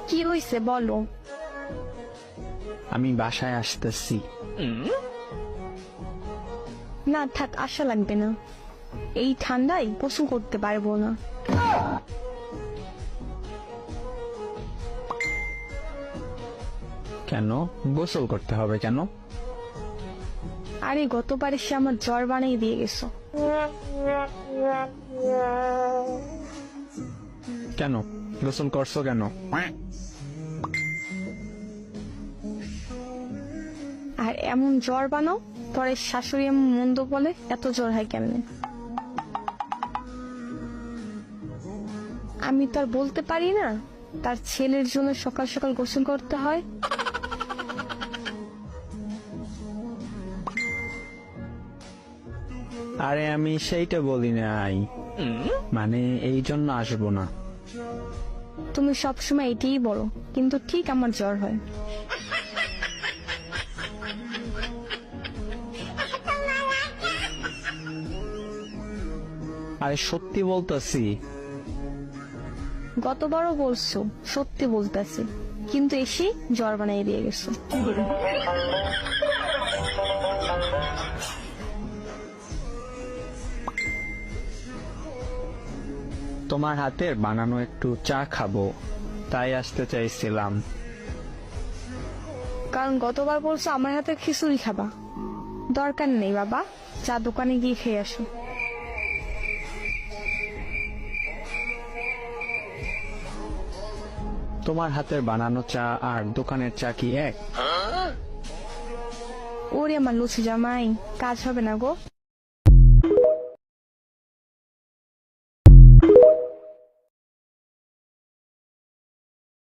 কি হইছে বলো। আমি বাসায় আসতেছি। না থাক, আশা লাগবে না, এই ঠান্ডায় গোসল করতে পারবো না। কেন গোসল করতে হবে কেন? আরে গতবার এসে আমার জ্বর বানিয়ে দিয়ে গেছো। কেন গোসল করছো কেন? আর এমন জ্বর বানাও, পরে শাশুড়ি এমন মন্দ বলে, এত জ্বর হয় কেমনে? আমি তো আর বলতে পারি না তার ছেলের জন্য সকাল সকাল গোসল করতে হয়। আরে আমি সেইটা বলি নাই, মানে এই জন্য আসবো না। তুমি সবসময় এটাই বলো, কিন্তু ঠিক আমার জ্বর হয়। আরে সত্যি বলতেছি। গতবারও বলছো সত্যি বলতেছি, কিন্তু এসে জ্বর বানিয়ে দিয়ে গেছো। তোমার হাতের বানানো একটু চা খাবো, তাই আসতে চাইছিলাম। কারণ গতবার বলছো আমার হাতে খিচুড়ি খাবা। দরকার নেই বাবা, চা দোকানে গিয়ে খেয়ে আসো। তোমার হাতের বানানো চা আর দোকানের চা কি এক? ওরে আমার লুচি জামাই, কাজ হবে না গো।